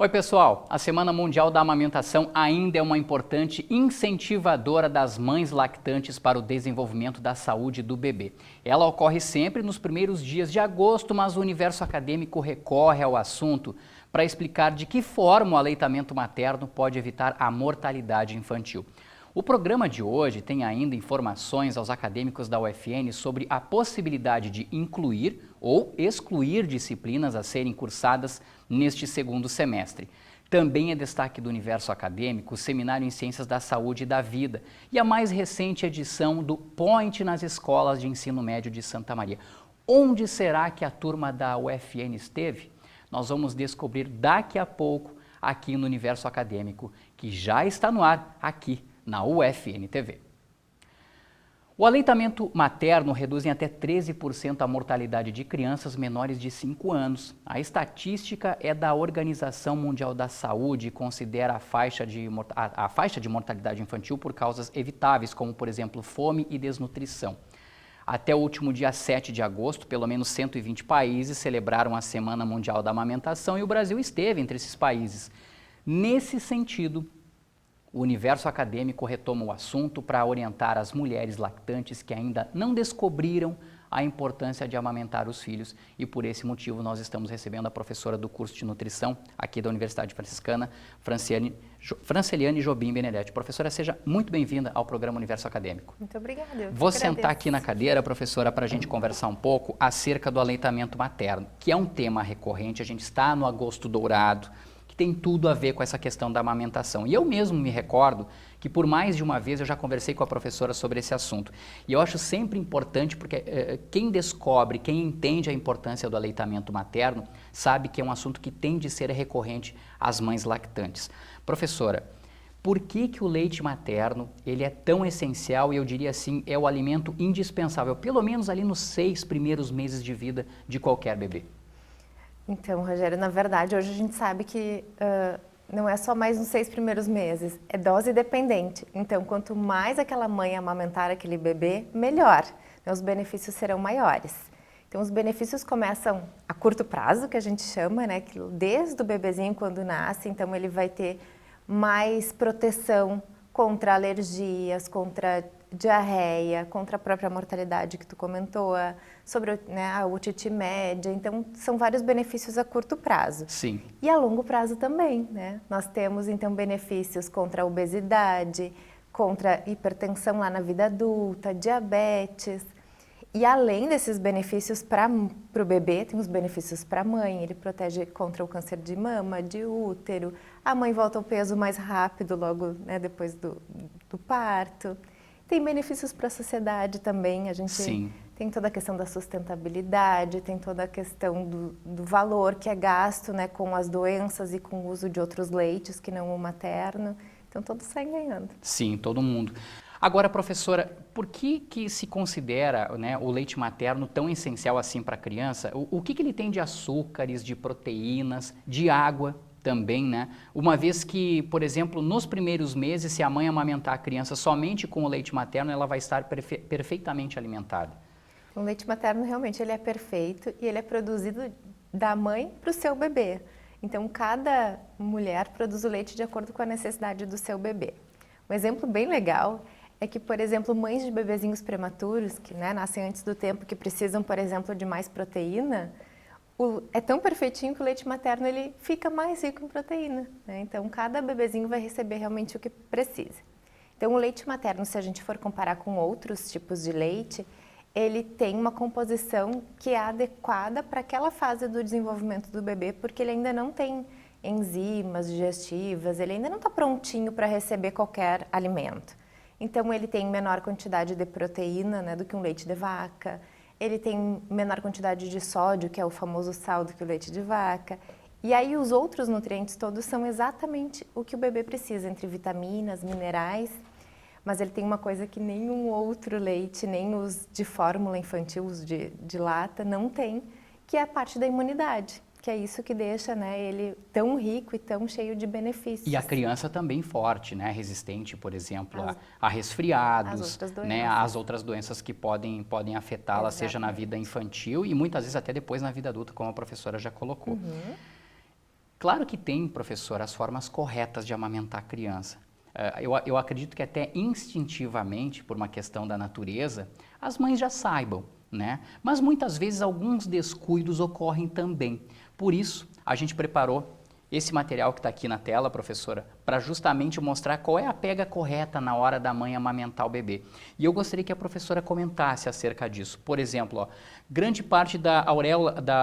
Oi pessoal, a Semana Mundial da Amamentação ainda é uma importante incentivadora das mães lactantes para o desenvolvimento da saúde do bebê. Ela ocorre sempre nos primeiros dias de agosto, mas o universo acadêmico recorre ao assunto para explicar de que forma o aleitamento materno pode evitar a mortalidade infantil. O programa de hoje tem ainda informações aos acadêmicos da UFN sobre a possibilidade de incluir ou excluir disciplinas a serem cursadas neste segundo semestre. Também é destaque do universo acadêmico o Seminário em Ciências da Saúde e da Vida e a mais recente edição do Point nas Escolas de Ensino Médio de Santa Maria. Onde será que a turma da UFN esteve? Nós vamos descobrir daqui a pouco aqui no universo acadêmico, que já está no ar aqui na UFN TV. O aleitamento materno reduz em até 13% a mortalidade de crianças menores de 5 anos. A estatística é da Organização Mundial da Saúde e considera a faixa de mortalidade infantil por causas evitáveis, como, por exemplo, fome e desnutrição. Até o último dia 7 de agosto, pelo menos 120 países celebraram a Semana Mundial da Amamentação e o Brasil esteve entre esses países. Nesse sentido, o universo acadêmico retoma o assunto para orientar as mulheres lactantes que ainda não descobriram a importância de amamentar os filhos e por esse motivo nós estamos recebendo a professora do curso de nutrição aqui da Universidade Franciscana, Franceliane Jobim Benedetti. Professora, seja muito bem-vinda ao programa Universo Acadêmico. Muito obrigada. Vou sentar aqui na cadeira, professora, para a gente conversar um pouco acerca do aleitamento materno, que é um tema recorrente, a gente está no agosto dourado, tem tudo a ver com essa questão da amamentação. E eu mesmo me recordo que por mais de uma vez eu já conversei com a professora sobre esse assunto. E eu acho sempre importante porque quem descobre, quem entende a importância do aleitamento materno, sabe que é um assunto que tem de ser recorrente às mães lactantes. Professora, por que o leite materno ele é tão essencial e eu diria assim, é o alimento indispensável, pelo menos ali nos 6 primeiros meses de vida de qualquer bebê? Então, Rogério, na verdade, hoje a gente sabe que não é só mais nos 6 primeiros meses, é dose dependente. Então, quanto mais aquela mãe amamentar aquele bebê, melhor. Então, os benefícios serão maiores. Então, os benefícios começam a curto prazo, que a gente chama, né? Que desde o bebezinho, quando nasce, então ele vai ter mais proteção contra alergias, contra diarreia, contra a própria mortalidade que tu comentou, sobre a otite média. Então, são vários benefícios a curto prazo. Sim. E a longo prazo também, né? Nós temos, então, benefícios contra a obesidade, contra a hipertensão lá na vida adulta, diabetes. E além desses benefícios para o bebê, tem os benefícios para a mãe. Ele protege contra o câncer de mama, de útero. A mãe volta ao peso mais rápido logo, né, depois do parto. Tem benefícios para a sociedade também, a gente Sim. Tem toda a questão da sustentabilidade, tem toda a questão do valor que é gasto, né, com as doenças e com o uso de outros leites que não o materno. Então todos saem ganhando. Sim, todo mundo. Agora, professora, por que se considera, né, o leite materno tão essencial assim para a criança? O que ele tem de açúcares, de proteínas, de água? Também, né? Uma vez que, por exemplo, nos primeiros meses, se a mãe amamentar a criança somente com o leite materno, ela vai estar perfeitamente alimentada. O leite materno realmente ele é perfeito e ele é produzido da mãe para o seu bebê. Então, cada mulher produz o leite de acordo com a necessidade do seu bebê. Um exemplo bem legal é que, por exemplo, mães de bebezinhos prematuros, que nascem antes do tempo, que precisam, por exemplo, de mais proteína, é tão perfeitinho que o leite materno ele fica mais rico em proteína, né? Então, cada bebezinho vai receber realmente o que precisa. Então, o leite materno, se a gente for comparar com outros tipos de leite, ele tem uma composição que é adequada para aquela fase do desenvolvimento do bebê, porque ele ainda não tem enzimas digestivas, ele ainda não está prontinho para receber qualquer alimento. Então, ele tem menor quantidade de proteína, né, do que um leite de vaca. Ele tem menor quantidade de sódio, que é o famoso sal, do que o leite de vaca. E aí os outros nutrientes todos são exatamente o que o bebê precisa, entre vitaminas, minerais. Mas ele tem uma coisa que nenhum outro leite, nem os de fórmula infantil, os de lata, não tem, que é a parte da imunidade. Que é isso que deixa, né, ele tão rico e tão cheio de benefícios. E a criança também forte, né, resistente, por exemplo, a resfriados, né, as outras doenças que podem afetá-la, seja na vida infantil e muitas vezes até depois na vida adulta, como a professora já colocou. Claro que tem, professor, as formas corretas de amamentar a criança. Eu acredito que até instintivamente, por uma questão da natureza, as mães já saibam, né? Mas muitas vezes alguns descuidos ocorrem também. Por isso, a gente preparou esse material que está aqui na tela, professora, para justamente mostrar qual é a pega correta na hora da mãe amamentar o bebê. E eu gostaria que a professora comentasse acerca disso. Por exemplo, ó, grande parte da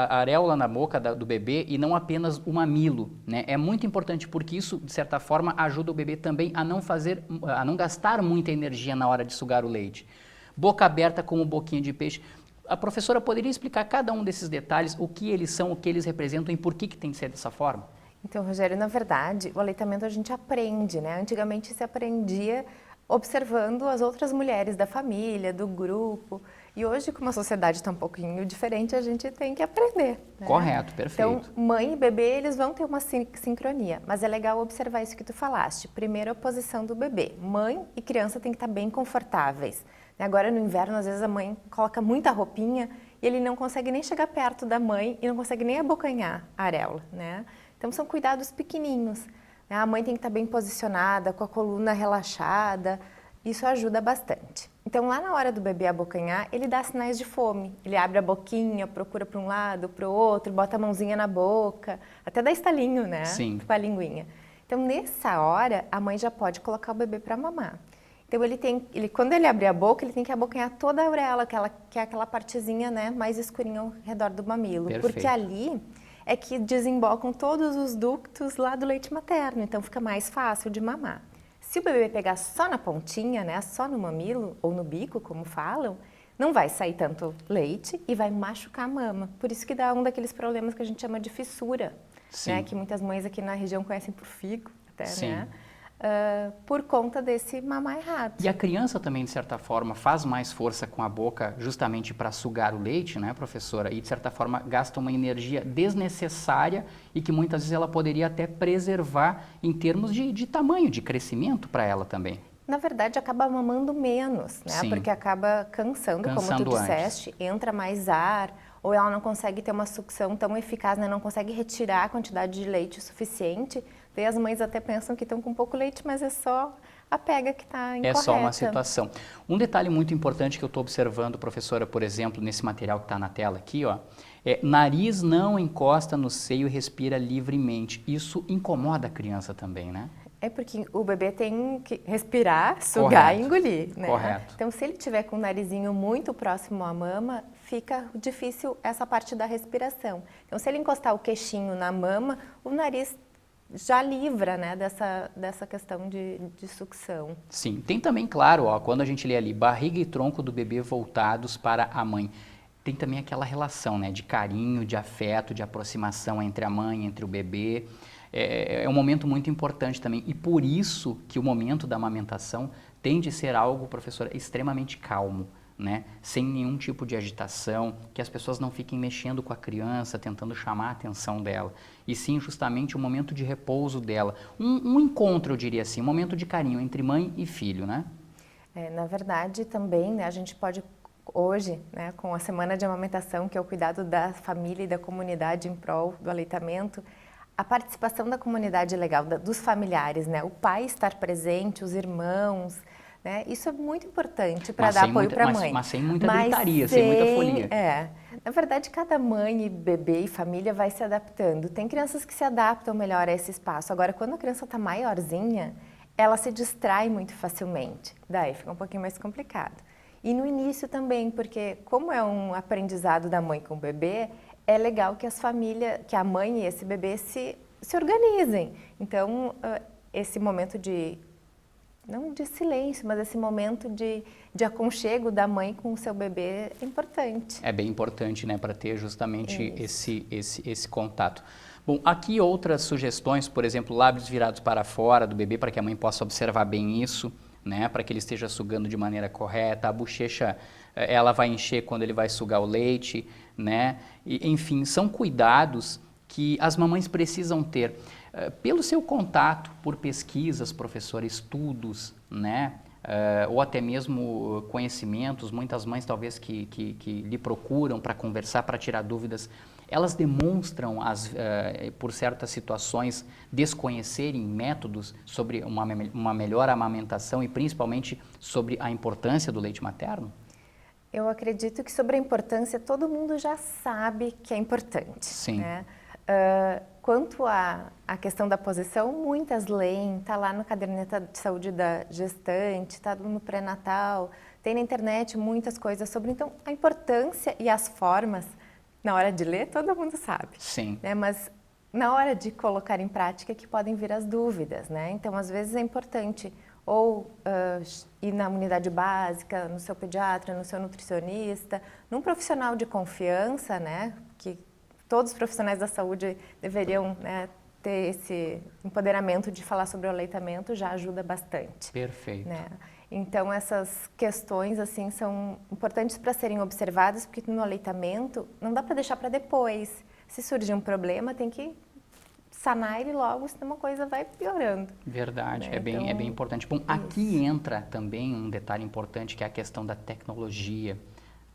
areola na boca do bebê e não apenas o mamilo, né? É muito importante porque isso, de certa forma, ajuda o bebê também a não gastar muita energia na hora de sugar o leite. Boca aberta como boquinha de peixe. A professora poderia explicar cada um desses detalhes, o que eles são, o que eles representam e por que tem que ser dessa forma? Então, Rogério, na verdade, o aleitamento a gente aprende, né? Antigamente se aprendia observando as outras mulheres da família, do grupo. E hoje, como a sociedade está um pouquinho diferente, a gente tem que aprender, né? Correto, perfeito. Então, mãe e bebê, eles vão ter uma sincronia. Mas é legal observar isso que tu falaste. Primeiro, a posição do bebê. Mãe e criança têm que estar bem confortáveis. Agora, no inverno, às vezes a mãe coloca muita roupinha e ele não consegue nem chegar perto da mãe e não consegue nem abocanhar a areola, né? Então, são cuidados pequenininhos. A mãe tem que estar bem posicionada, com a coluna relaxada. Isso ajuda bastante. Então, lá na hora do bebê abocanhar, ele dá sinais de fome. Ele abre a boquinha, procura para um lado, para o outro, bota a mãozinha na boca, até dá estalinho, né? Sim. Com a linguinha. Então, nessa hora, a mãe já pode colocar o bebê para mamar. Então, quando ele abrir a boca, ele tem que abocanhar toda a auréola, que é aquela partezinha, né, mais escurinha ao redor do mamilo. Perfeito. Porque ali é que desembocam todos os ductos lá do leite materno, então fica mais fácil de mamar. Se o bebê pegar só na pontinha, né, só no mamilo ou no bico, como falam, não vai sair tanto leite e vai machucar a mama. Por isso que dá um daqueles problemas que a gente chama de fissura, né, que muitas mães aqui na região conhecem por figo, até, Sim. né? Por conta desse mamar errado. E a criança também, de certa forma, faz mais força com a boca justamente para sugar o leite, né, professora? E, de certa forma, gasta uma energia desnecessária e que muitas vezes ela poderia até preservar em termos de tamanho, de crescimento para ela também. Na verdade, acaba mamando menos, né? Sim. Porque acaba cansando, como tu disseste, entra mais ar, ou ela não consegue ter uma sucção tão eficaz, né? Não consegue retirar a quantidade de leite suficiente. Daí as mães até pensam que estão com pouco leite, mas é só a pega que está incorreta. É só uma situação. Um detalhe muito importante que eu estou observando, professora, por exemplo, nesse material que está na tela aqui, ó, nariz não encosta no seio e respira livremente. Isso incomoda a criança também, né? É porque o bebê tem que respirar, sugar e engolir, né? Correto. Então, se ele tiver com o narizinho muito próximo à mama, fica difícil essa parte da respiração. Então, se ele encostar o queixinho na mama, o nariz já livra, né, dessa questão de sucção. Sim, tem também, claro, ó, quando a gente lê ali, barriga e tronco do bebê voltados para a mãe, tem também aquela relação, né, de carinho, de afeto, de aproximação entre a mãe, entre o bebê. É um momento muito importante também, e por isso que o momento da amamentação tem de ser algo, professora, extremamente calmo, né? Sem nenhum tipo de agitação, que as pessoas não fiquem mexendo com a criança, tentando chamar a atenção dela, e sim justamente um momento de repouso dela, um encontro, eu diria assim, um momento de carinho entre mãe e filho, né? Na verdade, também, né, a gente pode hoje, né, com a semana de amamentação, que é o cuidado da família e da comunidade em prol do aleitamento, a participação da comunidade é legal, dos familiares, né? O pai estar presente, os irmãos, né? Isso é muito importante para dar apoio para a mãe. Mas sem muita gritaria, sem muita folia. Na verdade, cada mãe, e bebê e família vai se adaptando. Tem crianças que se adaptam melhor a esse espaço. Agora, quando a criança está maiorzinha, ela se distrai muito facilmente. Daí fica um pouquinho mais complicado. E no início também, porque como é um aprendizado da mãe com o bebê, é legal que as famílias, que a mãe e esse bebê se organizem. Então, esse momento não de silêncio, mas esse momento de aconchego da mãe com o seu bebê é importante. É bem importante, né, para ter justamente esse contato. Bom, aqui outras sugestões, por exemplo, lábios virados para fora do bebê, para que a mãe possa observar bem isso, né, para que ele esteja sugando de maneira correta. A bochecha, ela vai encher quando ele vai sugar o leite, né, e, enfim, são cuidados que as mamães precisam ter. Pelo seu contato, por pesquisas, professor, estudos, né, ou até mesmo conhecimentos, muitas mães talvez que lhe procuram para conversar, para tirar dúvidas, elas demonstram, por certas situações, desconhecerem métodos sobre uma melhor amamentação e principalmente sobre a importância do leite materno? Eu acredito que sobre a importância todo mundo já sabe que é importante. Sim. Né? Quanto à questão da posição, muitas leem, está lá no caderneta de saúde da gestante, está no pré-natal, tem na internet muitas coisas sobre. Então, a importância e as formas, na hora de ler, todo mundo sabe. Sim. Né? Mas na hora de colocar em prática que podem vir as dúvidas. Né? Então, às vezes é importante ou ir na unidade básica, no seu pediatra, no seu nutricionista, num profissional de confiança, né? Que todos os profissionais da saúde deveriam, né, ter esse empoderamento de falar sobre o aleitamento, já ajuda bastante. Perfeito. Né? Então, essas questões assim são importantes para serem observadas, porque no aleitamento não dá para deixar para depois. Se surgir um problema, tem que sanar ele logo, senão uma coisa vai piorando. Verdade, Né? é bem importante. Bom, aqui entra também um detalhe importante, que é a questão da tecnologia,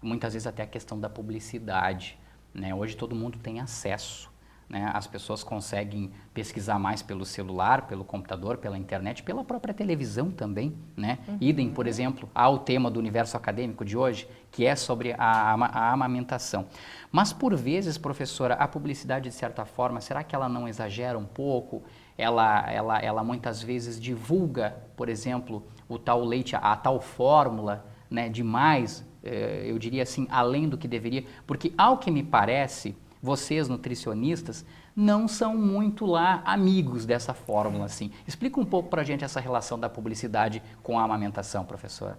muitas vezes até a questão da publicidade. Né? Hoje todo mundo tem acesso, né? As pessoas conseguem pesquisar mais pelo celular, pelo computador, pela internet, pela própria televisão também. Né? Idem, por exemplo, ao tema do universo acadêmico de hoje, que é sobre a amamentação. Mas por vezes, professora, a publicidade de certa forma, será que ela não exagera um pouco? Ela muitas vezes divulga, por exemplo, o tal leite, a tal fórmula, né, demais, eu diria assim, além do que deveria, porque ao que me parece, vocês nutricionistas não são muito lá amigos dessa fórmula, assim. Explica um pouco pra gente essa relação da publicidade com a amamentação, professora.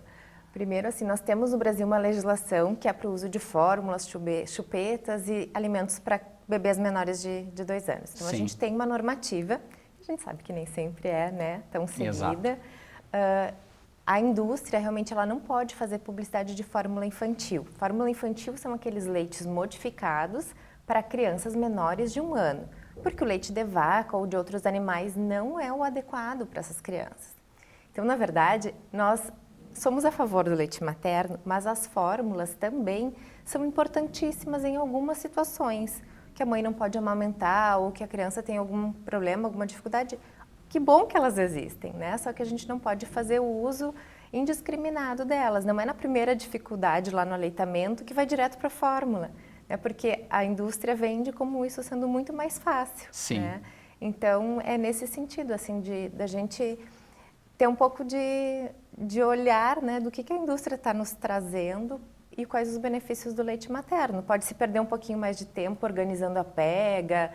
Primeiro, assim, nós temos no Brasil uma legislação que é para o uso de fórmulas, chupetas e alimentos para bebês menores de 2 anos. Então, Sim. A gente tem uma normativa, a gente sabe que nem sempre é, né, tão seguida. A indústria, realmente, ela não pode fazer publicidade de fórmula infantil. Fórmula infantil são aqueles leites modificados para crianças menores de 1 ano, porque o leite de vaca ou de outros animais não é o adequado para essas crianças. Então, na verdade, nós somos a favor do leite materno, mas as fórmulas também são importantíssimas em algumas situações, que a mãe não pode amamentar ou que a criança tem algum problema, alguma dificuldade. Que bom que elas existem, né? Só que a gente não pode fazer o uso indiscriminado delas. Não é na primeira dificuldade lá no aleitamento que vai direto para a fórmula, né? Porque a indústria vende como isso sendo muito mais fácil. Sim. Né? Então, é nesse sentido, assim, da gente ter um pouco de olhar, né, do que a indústria está nos trazendo e quais os benefícios do leite materno. Pode se perder um pouquinho mais de tempo organizando a pega,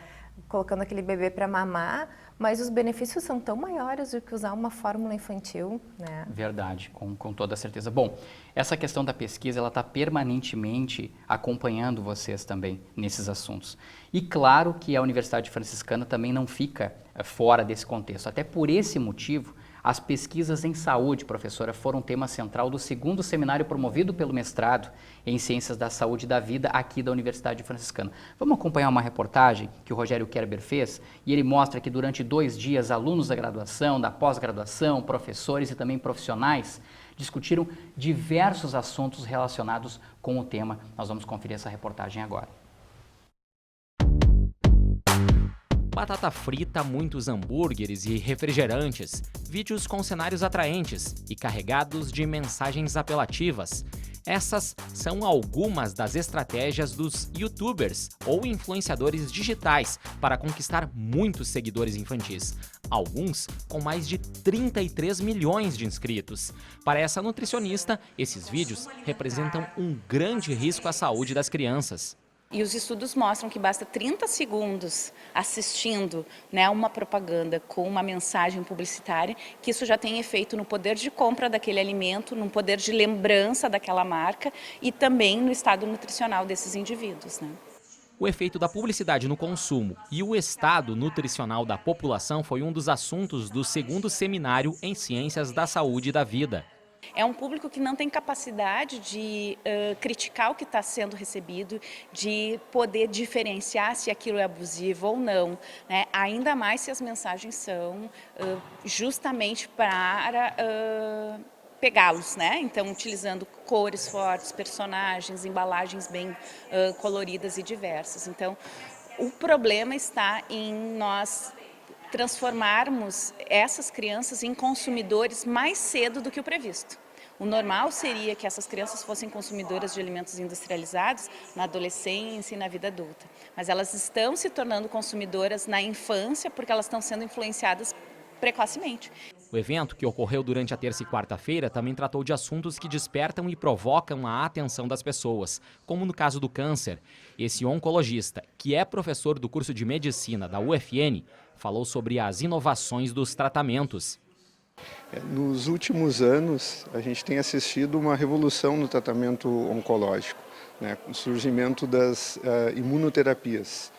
colocando aquele bebê para mamar, mas os benefícios são tão maiores do que usar uma fórmula infantil, né? Verdade, com toda certeza. Bom, essa questão da pesquisa, ela está permanentemente acompanhando vocês também nesses assuntos. E claro que a Universidade Franciscana também não fica fora desse contexto. Até por esse motivo, as pesquisas em saúde, professora, foram tema central do 2º seminário promovido pelo mestrado em Ciências da Saúde e da Vida aqui da Universidade Franciscana. Vamos acompanhar uma reportagem que o Rogério Kerber fez e ele mostra que durante 2 dias alunos da graduação, da pós-graduação, professores e também profissionais discutiram diversos assuntos relacionados com o tema. Nós vamos conferir essa reportagem agora. Batata frita, muitos hambúrgueres e refrigerantes, vídeos com cenários atraentes e carregados de mensagens apelativas. Essas são algumas das estratégias dos YouTubers ou influenciadores digitais para conquistar muitos seguidores infantis, alguns com mais de 33 milhões de inscritos. Para essa nutricionista, esses vídeos representam um grande risco à saúde das crianças. E os estudos mostram que basta 30 segundos assistindo, né, uma propaganda com uma mensagem publicitária, que isso já tem efeito no poder de compra daquele alimento, no poder de lembrança daquela marca e também no estado nutricional desses indivíduos, né? O efeito da publicidade no consumo e o estado nutricional da população foi um dos assuntos do 2º seminário em Ciências da Saúde e da Vida. É um público que não tem capacidade de criticar o que está sendo recebido, de poder diferenciar se aquilo é abusivo ou não, né? Ainda mais se as mensagens são justamente para pegá-los, né? Então, utilizando cores fortes, personagens, embalagens bem coloridas e diversas. Então, o problema está em nós transformarmos essas crianças em consumidores mais cedo do que o previsto. O normal seria que essas crianças fossem consumidoras de alimentos industrializados na adolescência e na vida adulta. Mas elas estão se tornando consumidoras na infância porque elas estão sendo influenciadas precocemente. O evento, que ocorreu durante a terça e quarta-feira, também tratou de assuntos que despertam e provocam a atenção das pessoas, como no caso do câncer. Esse oncologista, que é professor do curso de medicina da UFN, falou sobre as inovações dos tratamentos. Nos últimos anos, a gente tem assistido uma revolução no tratamento oncológico, né, com o surgimento das imunoterapias.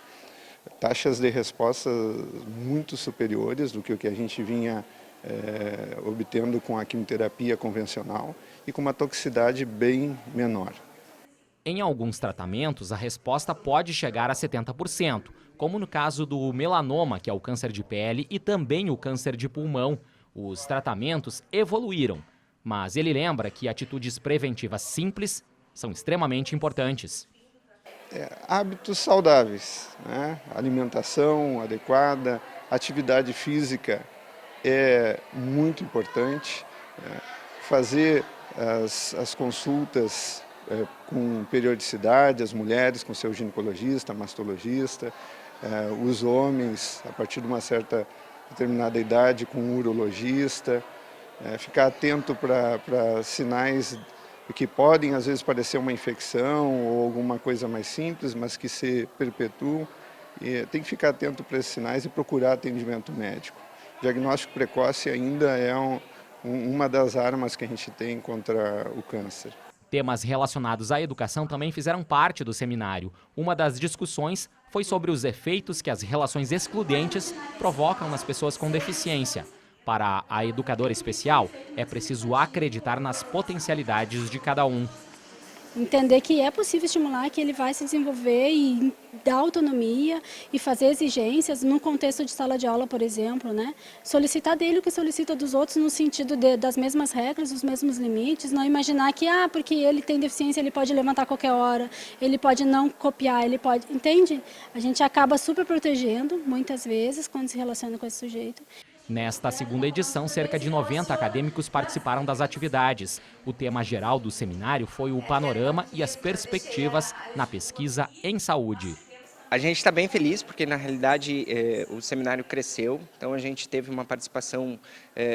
Taxas de resposta muito superiores do que o que a gente vinha obtendo com a quimioterapia convencional e com uma toxicidade bem menor. Em alguns tratamentos, a resposta pode chegar a 70%, como no caso do melanoma, que é o câncer de pele, e também o câncer de pulmão. Os tratamentos evoluíram, mas ele lembra que atitudes preventivas simples são extremamente importantes. Hábitos saudáveis, né? Alimentação adequada, atividade física é muito importante, né? Fazer as consultas com periodicidade, as mulheres com seu ginecologista, mastologista, os homens a partir de uma certa determinada idade com um urologista, ficar atento para sinais que podem às vezes parecer uma infecção ou alguma coisa mais simples, mas que se perpetuam. E tem que ficar atento para esses sinais e procurar atendimento médico. O diagnóstico precoce ainda é uma das armas que a gente tem contra o câncer. Temas relacionados à educação também fizeram parte do seminário. Uma das discussões foi sobre os efeitos que as relações excludentes provocam nas pessoas com deficiência. Para a educadora especial, é preciso acreditar nas potencialidades de cada um. Entender que é possível estimular, que ele vai se desenvolver e dar autonomia e fazer exigências num contexto de sala de aula, por exemplo, né? Solicitar dele o que solicita dos outros no sentido das mesmas regras, dos mesmos limites, não imaginar que, porque ele tem deficiência, ele pode levantar a qualquer hora, ele pode não copiar, ele pode... Entende? A gente acaba super protegendo, muitas vezes, quando se relaciona com esse sujeito. Nesta segunda edição, cerca de 90 acadêmicos participaram das atividades. O tema geral do seminário foi o panorama e as perspectivas na pesquisa em saúde. A gente está bem feliz porque, na realidade, o seminário cresceu, então a gente teve uma participação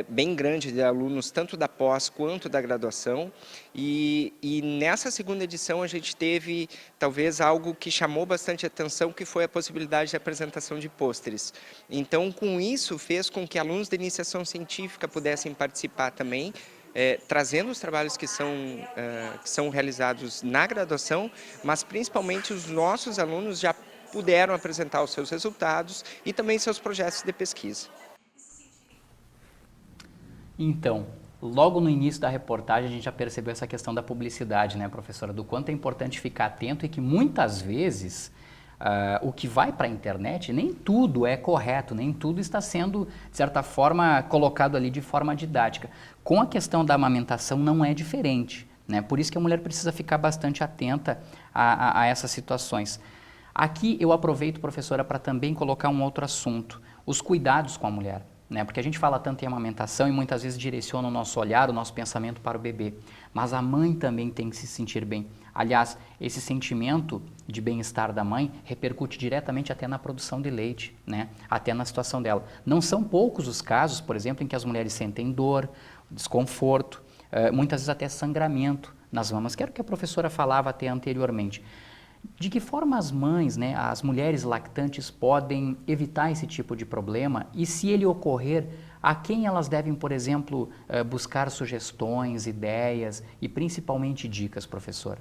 bem grande de alunos, tanto da pós quanto da graduação, e nessa segunda edição a gente teve, talvez, algo que chamou bastante atenção, que foi a possibilidade de apresentação de pôsteres. Então, com isso, fez com que alunos de iniciação científica pudessem participar também, trazendo os trabalhos que são realizados na graduação, mas principalmente os nossos alunos já puderam apresentar os seus resultados e também seus projetos de pesquisa. Então, logo no início da reportagem a gente já percebeu essa questão da publicidade, né, professora? Do quanto é importante ficar atento e que muitas vezes o que vai para a internet, nem tudo é correto, nem tudo está sendo, de certa forma, colocado ali de forma didática. Com a questão da amamentação não é diferente, né? Por isso que a mulher precisa ficar bastante atenta a essas situações. Aqui eu aproveito, professora, para também colocar um outro assunto, os cuidados com a mulher, né? Porque a gente fala tanto em amamentação e muitas vezes direciona o nosso olhar, o nosso pensamento para o bebê, mas a mãe também tem que se sentir bem. Aliás, esse sentimento de bem-estar da mãe repercute diretamente até na produção de leite, né? Até na situação dela. Não são poucos os casos, por exemplo, em que as mulheres sentem dor, desconforto, muitas vezes até sangramento nas mamas, que era o que a professora falava até anteriormente. De que forma as mães, né, as mulheres lactantes podem evitar esse tipo de problema e, se ele ocorrer, a quem elas devem, por exemplo, buscar sugestões, ideias e principalmente dicas, professora?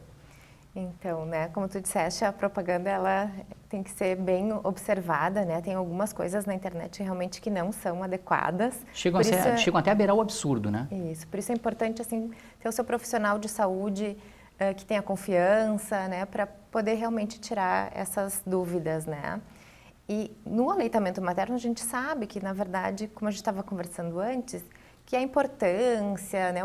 Então, né, como tu disseste, a propaganda ela tem que ser bem observada, né? Tem algumas coisas na internet realmente que não são adequadas. Chegam até a beirar o absurdo, né? Isso, por isso é importante assim ter o seu profissional de saúde que tenha confiança, né, para poder realmente tirar essas dúvidas, né? E no aleitamento materno a gente sabe que, na verdade, como a gente estava conversando antes, que a importância, né,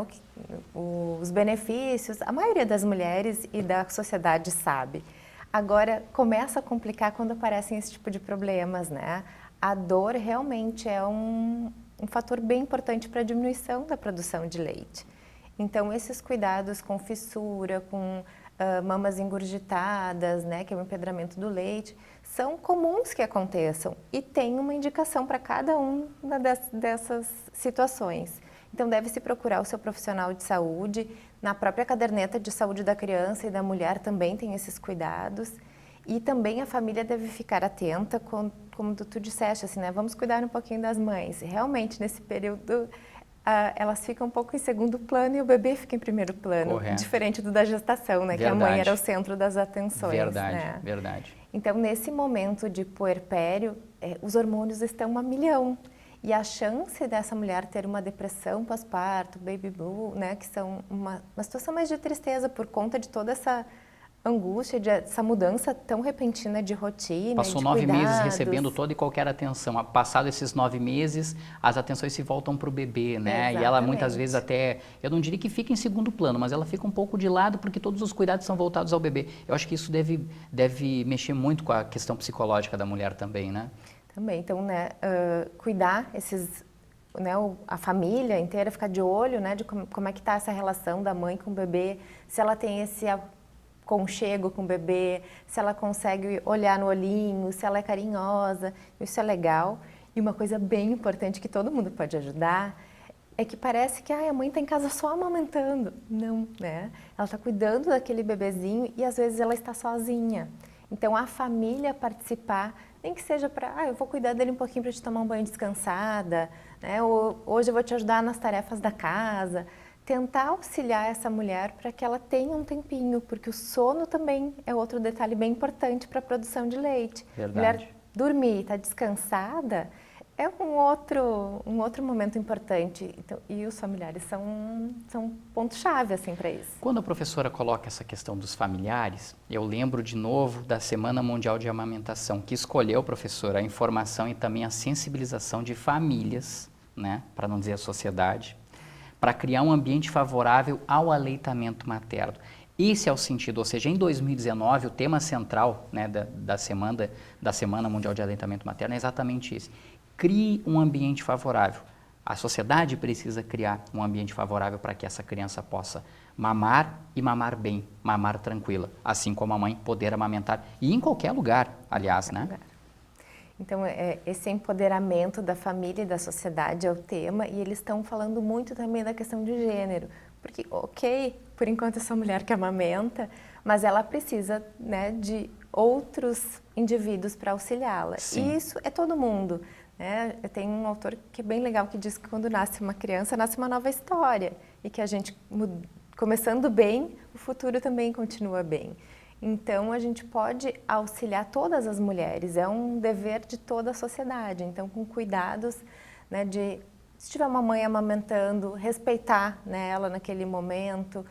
os benefícios, a maioria das mulheres e da sociedade sabe. Agora, começa a complicar quando aparecem esse tipo de problemas, né? A dor realmente é um fator bem importante para a diminuição da produção de leite. Então, esses cuidados com fissura, com mamas engurgitadas, né, que é o empedramento do leite, são comuns que aconteçam e tem uma indicação para cada uma dessas situações. Então, deve-se procurar o seu profissional de saúde. Na própria caderneta de saúde da criança e da mulher também tem esses cuidados. E também a família deve ficar atenta, como tu disseste, assim, né? Vamos cuidar um pouquinho das mães. Realmente, nesse período, elas ficam um pouco em segundo plano e o bebê fica em primeiro plano. Correto. Diferente do da gestação, né? Verdade. Que a mãe era o centro das atenções. Verdade, né? verdade. Então, nesse momento de puerpério, os hormônios estão a milhão. E a chance dessa mulher ter uma depressão pós-parto, baby blue, né, que são uma situação mais de tristeza por conta de toda essa angústia, dessa mudança tão repentina de rotina, Passou de 9 meses cuidados. recebendo toda e qualquer atenção. Passado esses 9 meses, as atenções se voltam para o bebê, né? E ela muitas vezes até, eu não diria que fica em segundo plano, mas ela fica um pouco de lado porque todos os cuidados são voltados ao bebê. Eu acho que isso deve mexer muito com a questão psicológica da mulher também, né? Também, então, né, cuidar né, a família inteira, ficar de olho, né, de como é que está essa relação da mãe com o bebê, se ela tem esse aconchego com o bebê, se ela consegue olhar no olhinho, se ela é carinhosa, isso é legal. E uma coisa bem importante que todo mundo pode ajudar é que parece que a mãe está em casa só amamentando. Não, né? Ela está cuidando daquele bebezinho e às vezes ela está sozinha. Então, a família participar, nem que seja para, eu vou cuidar dele um pouquinho para te tomar um banho descansada, né? Ou hoje eu vou te ajudar nas tarefas da casa. Tentar auxiliar essa mulher para que ela tenha um tempinho, porque o sono também é outro detalhe bem importante para a produção de leite. Verdade. A mulher dormir, estar descansada, é um outro momento importante. Então, e os familiares são ponto-chave assim, para isso. Quando a professora coloca essa questão dos familiares, eu lembro de novo da Semana Mundial de Amamentação, que escolheu, professora, a informação e também a sensibilização de famílias, né, para não dizer a sociedade, para criar um ambiente favorável ao aleitamento materno. Esse é o sentido, ou seja, em 2019, o tema central, né, da Semana Mundial de Aleitamento Materno é exatamente esse. Crie um ambiente favorável. A sociedade precisa criar um ambiente favorável para que essa criança possa mamar e mamar bem, mamar tranquila, assim como a mãe poder amamentar, e em qualquer lugar, aliás, né? Então, esse empoderamento da família e da sociedade é o tema, e eles estão falando muito também da questão de gênero, porque, ok, por enquanto é só mulher que amamenta, mas ela precisa, né, de outros indivíduos para auxiliá-la. E isso é todo mundo. Tem um autor que é bem legal que diz que quando nasce uma criança, nasce uma nova história e que a gente, começando bem, o futuro também continua bem. Então, a gente pode auxiliar todas as mulheres, é um dever de toda a sociedade. Então, com cuidados, né, se tiver uma mãe amamentando, respeitar, né, ela naquele momento,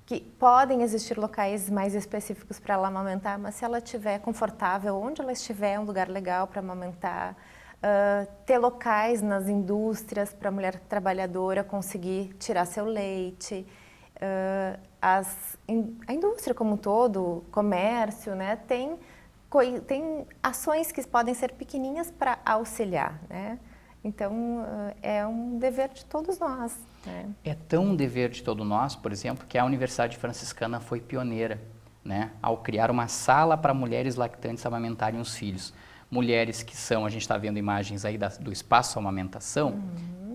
que podem existir locais mais específicos para ela amamentar, mas se ela estiver confortável, onde ela estiver, é um lugar legal para amamentar. Ter locais nas indústrias para a mulher trabalhadora conseguir tirar seu leite. A indústria como um todo, o comércio, né, tem ações que podem ser pequenininhas para auxiliar, né? Então, é um dever de todos nós. Né? É tão um dever de todos nós, por exemplo, que a Universidade Franciscana foi pioneira, né, ao criar uma sala para mulheres lactantes amamentarem os filhos. Mulheres que são, a gente está vendo imagens aí do Espaço Amamentação,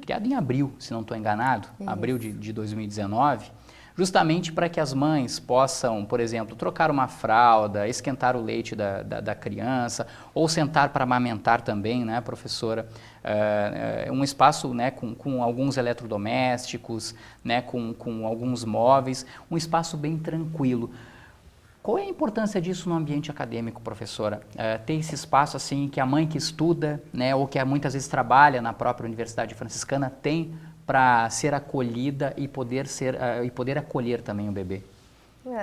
criado em abril, se não estou enganado, abril de 2019, justamente para que as mães possam, por exemplo, trocar uma fralda, esquentar o leite da criança, ou sentar para amamentar também, né, professora? Um espaço, né, com alguns eletrodomésticos, né, com alguns móveis, um espaço bem tranquilo. Qual é a importância disso no ambiente acadêmico, professora? Ter esse espaço assim que a mãe que estuda, né, ou que muitas vezes trabalha na própria Universidade Franciscana tem para ser acolhida e poder acolher também o bebê?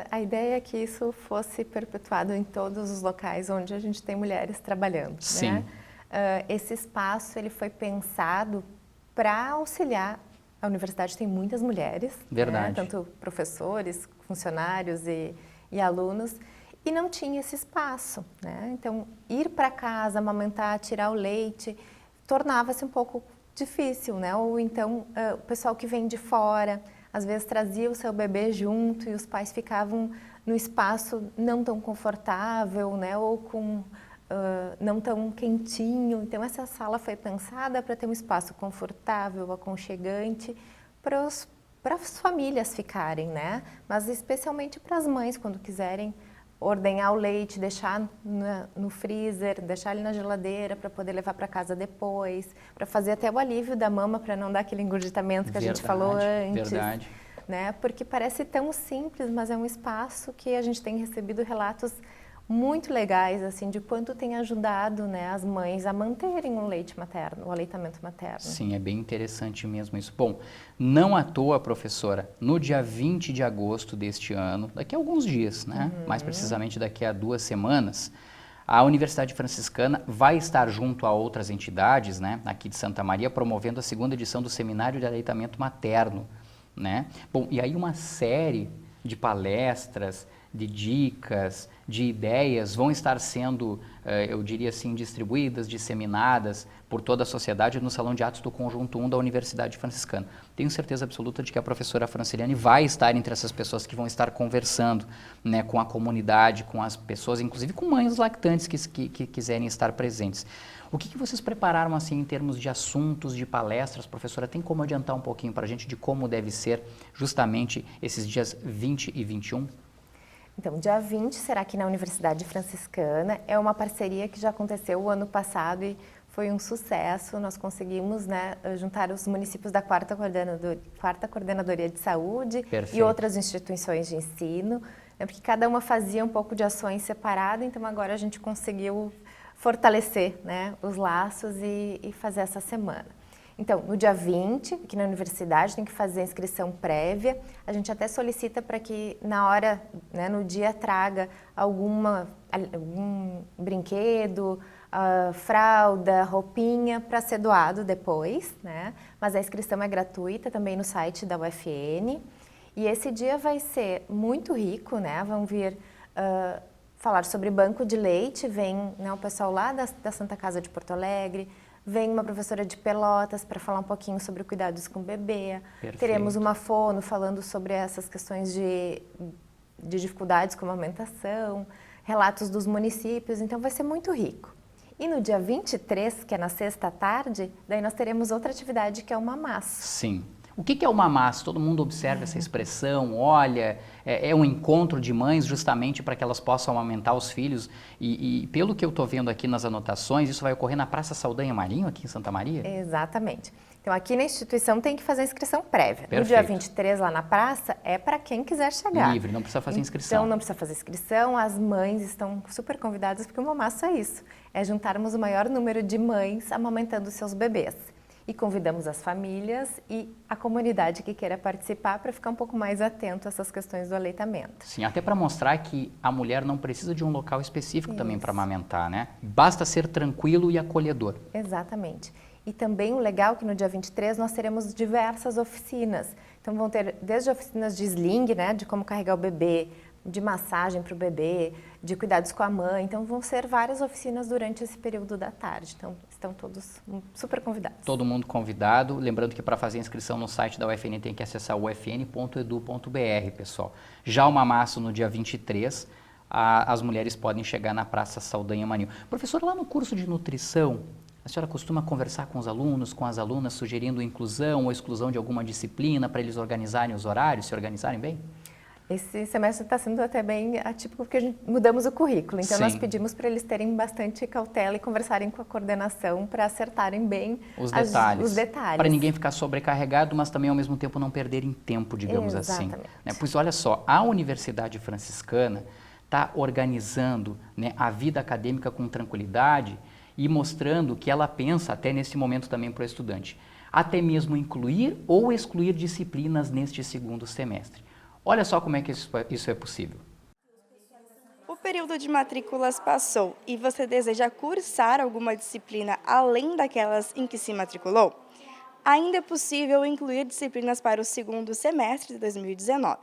A ideia é que isso fosse perpetuado em todos os locais onde a gente tem mulheres trabalhando. Sim. Né? Esse espaço ele foi pensado para auxiliar a universidade tem muitas mulheres, Verdade. né? Tanto professores, funcionários e alunos, e não tinha esse espaço, né? Então, ir para casa, amamentar, tirar o leite, tornava-se um pouco difícil, né? Ou então, o pessoal que vem de fora, às vezes trazia o seu bebê junto e os pais ficavam no espaço não tão confortável, né? Ou com não tão quentinho. Então, essa sala foi pensada para ter um espaço confortável, aconchegante, para as famílias ficarem, né? Mas especialmente para as mães, quando quiserem ordenhar o leite, deixar no freezer, deixar ele na geladeira para poder levar para casa depois, para fazer até o alívio da mama, para não dar aquele engurgitamento que a gente falou antes. Verdade. Né? Porque parece tão simples, mas é um espaço que a gente tem recebido relatos muito legais, assim, de quanto tem ajudado, né, as mães a manterem o leite materno, o aleitamento materno. Sim, é bem interessante mesmo isso. Bom, não à toa, professora, no dia 20 de agosto deste ano, daqui a alguns dias, né, mais precisamente daqui a 2 semanas, a Universidade Franciscana vai estar junto a outras entidades, né, aqui de Santa Maria, promovendo a 2ª edição do Seminário de Aleitamento Materno, né. Bom, e aí uma série de palestras, de dicas, de ideias vão estar sendo, eu diria assim, distribuídas, disseminadas por toda a sociedade no Salão de Atos do Conjunto 1 da Universidade Franciscana. Tenho certeza absoluta de que a professora Franciliane vai estar entre essas pessoas que vão estar conversando, né, com a comunidade, com as pessoas, inclusive com mães lactantes que quiserem estar presentes. O que vocês prepararam assim em termos de assuntos, de palestras, professora? Tem como adiantar um pouquinho para a gente de como deve ser justamente esses dias 20 e 21? Então, dia 20 será aqui na Universidade Franciscana. É uma parceria que já aconteceu o ano passado e foi um sucesso. Nós conseguimos, né, juntar os municípios da 4ª Coordenadoria de Saúde. Perfeito. E outras instituições de ensino, né, porque cada uma fazia um pouco de ações separadas, então agora a gente conseguiu fortalecer, né, os laços e fazer essa semana. Então, no dia 20, aqui na universidade, tem que fazer a inscrição prévia. A gente até solicita para que na hora, né, no dia, traga algum brinquedo, fralda, roupinha para ser doado depois, né? Mas a inscrição é gratuita também no site da UFN. E esse dia vai ser muito rico, né? Vão vir falar sobre banco de leite, vem, né, o pessoal lá da Santa Casa de Porto Alegre, vem uma professora de Pelotas para falar um pouquinho sobre cuidados com o bebê. Perfeito. Teremos uma fono falando sobre essas questões de dificuldades com a amamentação, relatos dos municípios, então vai ser muito rico. E no dia 23, que é na sexta à tarde, daí nós teremos outra atividade que é o mamaço. Sim. O que é o mamaço? Todo mundo observa essa expressão, olha, é um encontro de mães justamente para que elas possam amamentar os filhos e pelo que eu estou vendo aqui nas anotações, isso vai ocorrer na Praça Saldanha Marinho, aqui em Santa Maria? Exatamente. Então aqui na instituição tem que fazer a inscrição prévia. Perfeito. No dia 23 lá na praça é para quem quiser chegar. Livre, não precisa fazer inscrição. Então não precisa fazer inscrição, as mães estão super convidadas porque o mamaço é isso, é juntarmos o maior número de mães amamentando seus bebês. E convidamos as famílias e a comunidade que queira participar para ficar um pouco mais atento a essas questões do aleitamento. Sim, até para mostrar que a mulher não precisa de um local específico também para amamentar, né? Basta ser tranquilo e acolhedor. Exatamente. E também o legal é que no dia 23 nós teremos diversas oficinas. Então vão ter desde oficinas de sling, né, de como carregar o bebê, de massagem para o bebê, de cuidados com a mãe. Então vão ser várias oficinas durante esse período da tarde. Então estão todos super convidados. Todo mundo convidado. Lembrando que para fazer inscrição no site da UFN tem que acessar ufn.edu.br, pessoal. Já o mamaço no dia 23, as mulheres podem chegar na Praça Saldanha Marinho. Professor, lá no curso de nutrição, a senhora costuma conversar com os alunos, com as alunas, sugerindo inclusão ou exclusão de alguma disciplina para eles organizarem os horários, se organizarem bem? Esse semestre está sendo até bem atípico porque a gente mudamos o currículo. Então, nós pedimos para eles terem bastante cautela e conversarem com a coordenação para acertarem bem os detalhes. Para ninguém ficar sobrecarregado, mas também ao mesmo tempo não perderem tempo, digamos assim. Né? Pois olha só, a Universidade Franciscana está organizando, né, a vida acadêmica com tranquilidade e mostrando que ela pensa, até nesse momento também para o estudante, até mesmo incluir ou excluir disciplinas neste segundo semestre. Olha só como é que isso é possível. O período de matrículas passou e você deseja cursar alguma disciplina além daquelas em que se matriculou? Ainda é possível incluir disciplinas para o segundo semestre de 2019.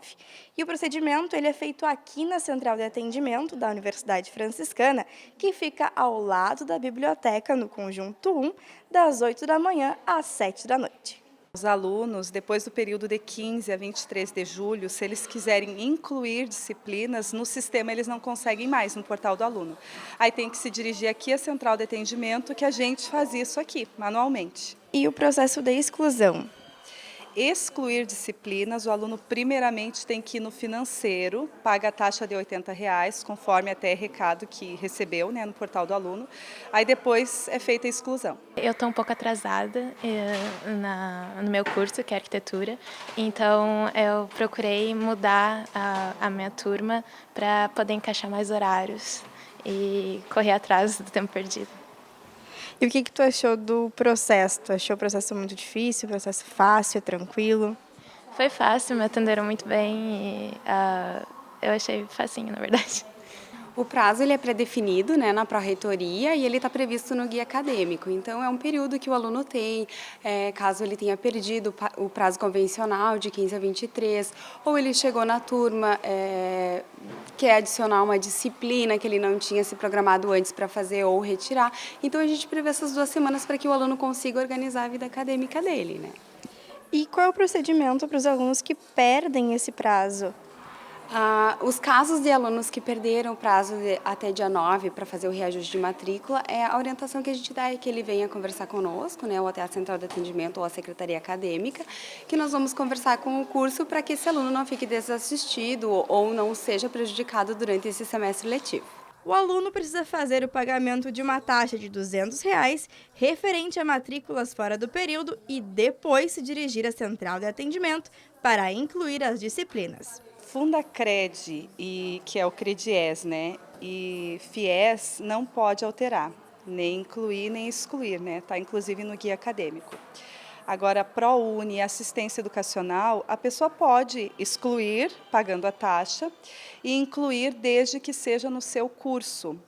E o procedimento ele é feito aqui na Central de Atendimento da Universidade Franciscana, que fica ao lado da biblioteca, no Conjunto 1, das 8 da manhã às 7 da noite. Os alunos, depois do período de 15 a 23 de julho, se eles quiserem incluir disciplinas, no sistema eles não conseguem mais, no portal do aluno. Aí tem que se dirigir aqui à Central de Atendimento, que a gente faz isso aqui, manualmente. E o processo de exclusão? Excluir disciplinas, o aluno primeiramente tem que ir no financeiro, paga a taxa de R$ 80, conforme até recado que recebeu, né, no portal do aluno. Aí depois é feita a exclusão. Eu estou um pouco atrasada no meu curso, que é arquitetura, então eu procurei mudar a minha turma para poder encaixar mais horários e correr atrás do tempo perdido. E o que tu achou do processo? Tu achou o processo muito difícil, o processo fácil, tranquilo? Foi fácil, me atenderam muito bem e eu achei facinho, na verdade. O prazo ele é pré-definido, né, na pró-reitoria e ele está previsto no guia acadêmico. Então, é um período que o aluno tem, caso ele tenha perdido o prazo convencional de 15 a 23, ou ele chegou na turma, quer adicionar uma disciplina que ele não tinha se programado antes para fazer ou retirar. Então, a gente prevê essas 2 semanas para que o aluno consiga organizar a vida acadêmica dele, né? E qual é o procedimento para os alunos que perdem esse prazo? Os casos de alunos que perderam o prazo até dia 9 para fazer o reajuste de matrícula, a orientação que a gente dá é que ele venha conversar conosco, né, ou até a Central de Atendimento ou a Secretaria Acadêmica, que nós vamos conversar com o curso para que esse aluno não fique desassistido ou não seja prejudicado durante esse semestre letivo. O aluno precisa fazer o pagamento de uma taxa de R$ 200 referente a matrículas fora do período e depois se dirigir à Central de Atendimento para incluir as disciplinas. Fundacred, que é o Credies, né, e FIES não pode alterar, nem incluir nem excluir, né, está inclusive no guia acadêmico. Agora, ProUni e assistência educacional, a pessoa pode excluir, pagando a taxa, e incluir desde que seja no seu curso.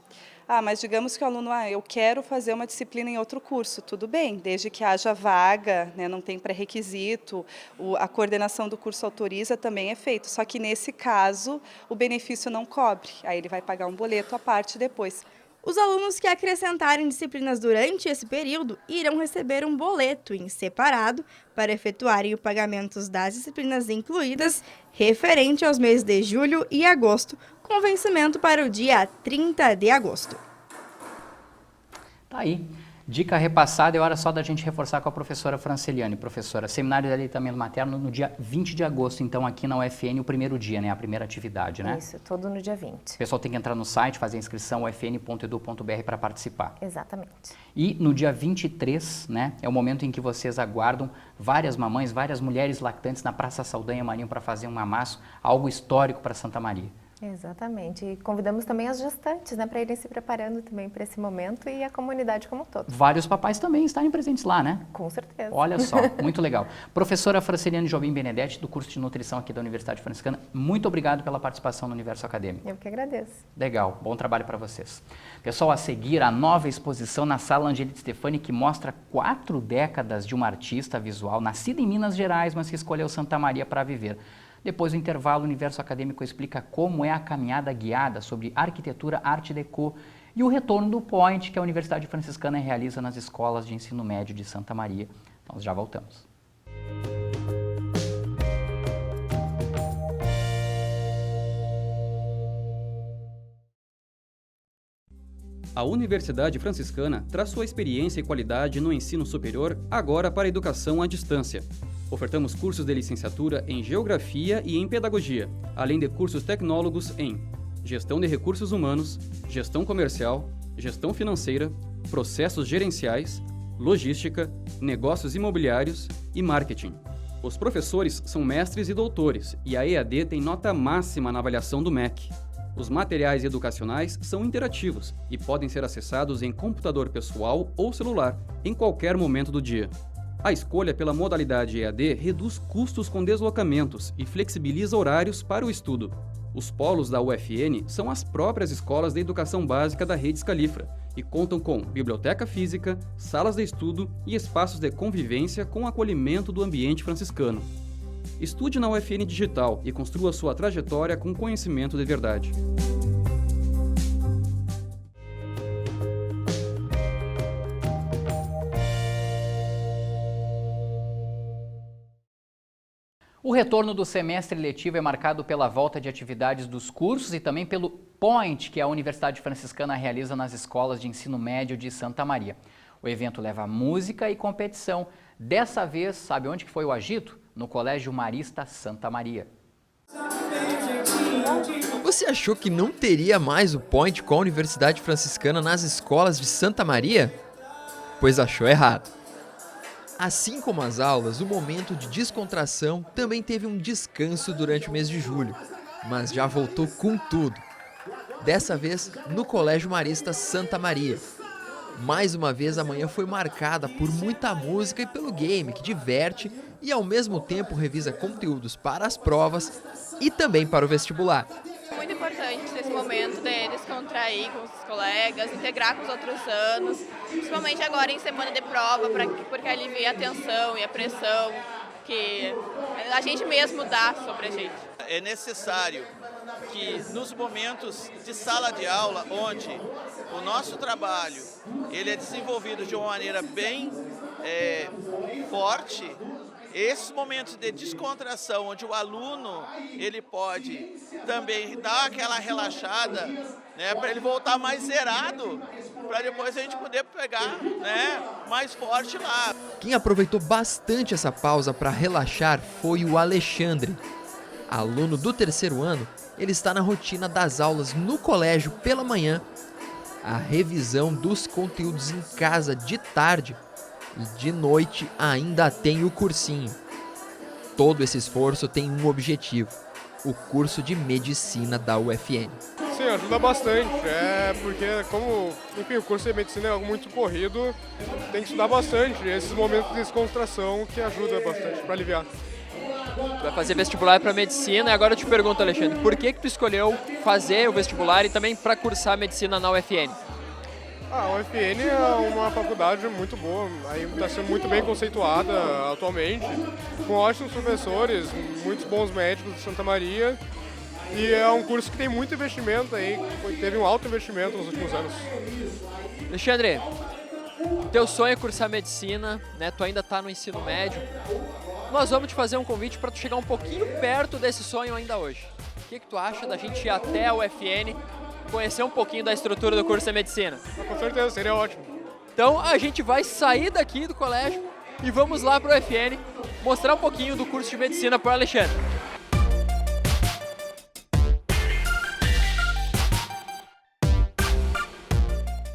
Mas digamos que o aluno, eu quero fazer uma disciplina em outro curso, tudo bem, desde que haja vaga, né, não tem pré-requisito, a coordenação do curso autoriza, também é feito. Só que nesse caso, o benefício não cobre, aí ele vai pagar um boleto à parte depois. Os alunos que acrescentarem disciplinas durante esse período irão receber um boleto em separado para efetuarem o pagamento das disciplinas incluídas referente aos meses de julho e agosto, com vencimento para o dia 30 de agosto. Tá aí. Dica repassada, é hora só da gente reforçar com a professora Franceliane. Professora, seminário de aleitamento materno no dia 20 de agosto, então aqui na UFN, o primeiro dia, né? A primeira atividade, né? Isso, todo no dia 20. O pessoal tem que entrar no site, fazer a inscrição ufn.edu.br para participar. Exatamente. E no dia 23, né, é o momento em que vocês aguardam várias mamães, várias mulheres lactantes na Praça Saldanha Marinho para fazer um amasso, algo histórico para Santa Maria. Exatamente. E convidamos também as gestantes, né, para irem se preparando também para esse momento e a comunidade como um todo. Vários papais também estarem presentes lá, né? Com certeza. Olha só, muito legal. Professora Franceliane Jobim Benedetti, do curso de nutrição aqui da Universidade Franciscana, muito obrigado pela participação no Universo Acadêmico. Eu que agradeço. Legal, bom trabalho para vocês. Pessoal, a seguir, a nova exposição na Sala Angelita Stefani, que mostra 4 décadas de uma artista visual nascida em Minas Gerais, mas que escolheu Santa Maria para viver. Depois do intervalo, o Universo Acadêmico explica como é a caminhada guiada sobre arquitetura, arte e deco e o retorno do Point que a Universidade Franciscana realiza nas escolas de ensino médio de Santa Maria. Nós já voltamos. A Universidade Franciscana traz sua experiência e qualidade no ensino superior agora para a educação à distância. Ofertamos cursos de licenciatura em Geografia e em Pedagogia, além de cursos tecnólogos em Gestão de Recursos Humanos, Gestão Comercial, Gestão Financeira, Processos Gerenciais, Logística, Negócios Imobiliários e Marketing. Os professores são mestres e doutores e a EAD tem nota máxima na avaliação do MEC. Os materiais educacionais são interativos e podem ser acessados em computador pessoal ou celular, em qualquer momento do dia. A escolha pela modalidade EAD reduz custos com deslocamentos e flexibiliza horários para o estudo. Os polos da UFN são as próprias escolas de educação básica da Rede Scalifra e contam com biblioteca física, salas de estudo e espaços de convivência com acolhimento do ambiente franciscano. Estude na UFN Digital e construa sua trajetória com conhecimento de verdade. O retorno do semestre letivo é marcado pela volta de atividades dos cursos e também pelo Point, que a Universidade Franciscana realiza nas escolas de ensino médio de Santa Maria. O evento leva música e competição. Dessa vez, sabe onde que foi o agito? No Colégio Marista Santa Maria. Você achou que não teria mais o Point com a Universidade Franciscana nas escolas de Santa Maria? Pois achou errado. Assim como as aulas, o momento de descontração também teve um descanso durante o mês de julho, mas já voltou com tudo. Dessa vez, no Colégio Marista Santa Maria. Mais uma vez, a manhã foi marcada por muita música e pelo game, que diverte e ao mesmo tempo revisa conteúdos para as provas e também para o vestibular. Muito importante esse momento de descontrair com os colegas, integrar com os outros anos, principalmente agora em semana de prova, porque alivia a tensão e a pressão que a gente mesmo dá sobre a gente. É necessário que nos momentos de sala de aula, onde o nosso trabalho ele é desenvolvido de uma maneira bem forte, esses momentos de descontração, onde o aluno ele pode também dar aquela relaxada, né, para ele voltar mais zerado, para depois a gente poder pegar, né, mais forte lá. Quem aproveitou bastante essa pausa para relaxar foi o Alexandre. Aluno do 3º ano, ele está na rotina das aulas no colégio pela manhã, a revisão dos conteúdos em casa de tarde e de noite ainda tem o cursinho. Todo esse esforço tem um objetivo, o curso de medicina da UFN. Sim, ajuda bastante, porque como enfim, o curso de medicina é algo muito corrido, tem que estudar bastante, esses momentos de descontração que ajuda bastante para aliviar. Vai fazer vestibular para medicina e agora eu te pergunto, Alexandre, por que tu escolheu fazer o vestibular e também para cursar medicina na UFN? A UFN é uma faculdade muito boa, está sendo muito bem conceituada atualmente, com ótimos professores, muitos bons médicos de Santa Maria, e é um curso que tem muito investimento aí, teve um alto investimento nos últimos anos. Alexandre, teu sonho é cursar medicina, né? Tu ainda está no ensino médio. Nós vamos te fazer um convite para tu chegar um pouquinho perto desse sonho ainda hoje. O que tu acha da gente ir até a UFN, conhecer um pouquinho da estrutura do curso de medicina? Com certeza, seria ótimo. Então a gente vai sair daqui do colégio e vamos lá para o UFN mostrar um pouquinho do curso de medicina para o Alexandre.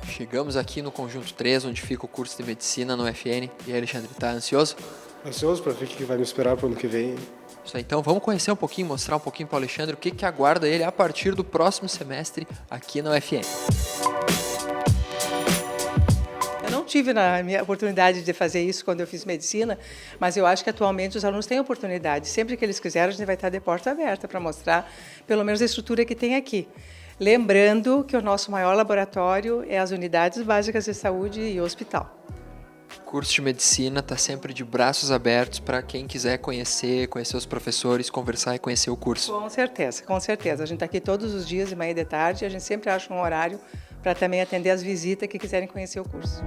Chegamos aqui no Conjunto 3, onde fica o curso de medicina no UFN. E aí, Alexandre, tá ansioso? Ansioso para ver o que vai me esperar para o ano que vem. Isso aí, então vamos conhecer um pouquinho, mostrar um pouquinho para o Alexandre o que aguarda ele a partir do próximo semestre aqui na UFN. Eu não tive a minha oportunidade de fazer isso quando eu fiz medicina, mas eu acho que atualmente os alunos têm oportunidade. Sempre que eles quiserem, a gente vai estar de porta aberta para mostrar pelo menos a estrutura que tem aqui. Lembrando que o nosso maior laboratório é as unidades básicas de saúde e o hospital. O curso de medicina está sempre de braços abertos para quem quiser conhecer os professores, conversar e conhecer o curso. Com certeza, com certeza. A gente está aqui todos os dias, de manhã e de tarde, e a gente sempre acha um horário para também atender as visitas que quiserem conhecer o curso.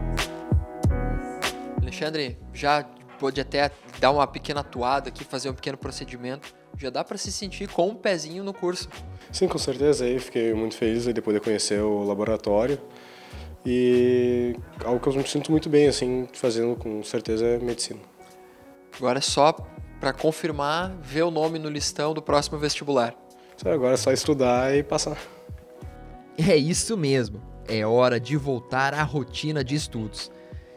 Alexandre, já pode até dar uma pequena atuada aqui, fazer um pequeno procedimento. Já dá para se sentir com um pezinho no curso. Sim, com certeza. Eu fiquei muito feliz de poder conhecer o laboratório. E algo que eu me sinto muito bem, assim, fazendo com certeza é medicina. Agora é só para confirmar, ver o nome no listão do próximo vestibular. Agora é só estudar e passar. É isso mesmo. É hora de voltar à rotina de estudos.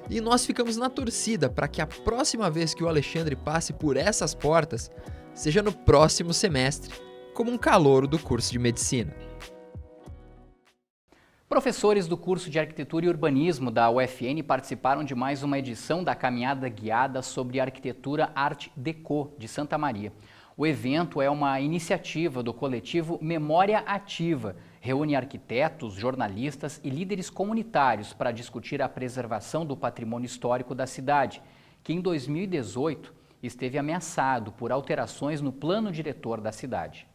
E nós ficamos na torcida para que a próxima vez que o Alexandre passe por essas portas seja no próximo semestre, como um calouro do curso de medicina. Professores do curso de Arquitetura e Urbanismo da UFN participaram de mais uma edição da caminhada guiada sobre arquitetura Art Deco de Santa Maria. O evento é uma iniciativa do coletivo Memória Ativa. Reúne arquitetos, jornalistas e líderes comunitários para discutir a preservação do patrimônio histórico da cidade, que em 2018 esteve ameaçado por alterações no plano diretor da cidade.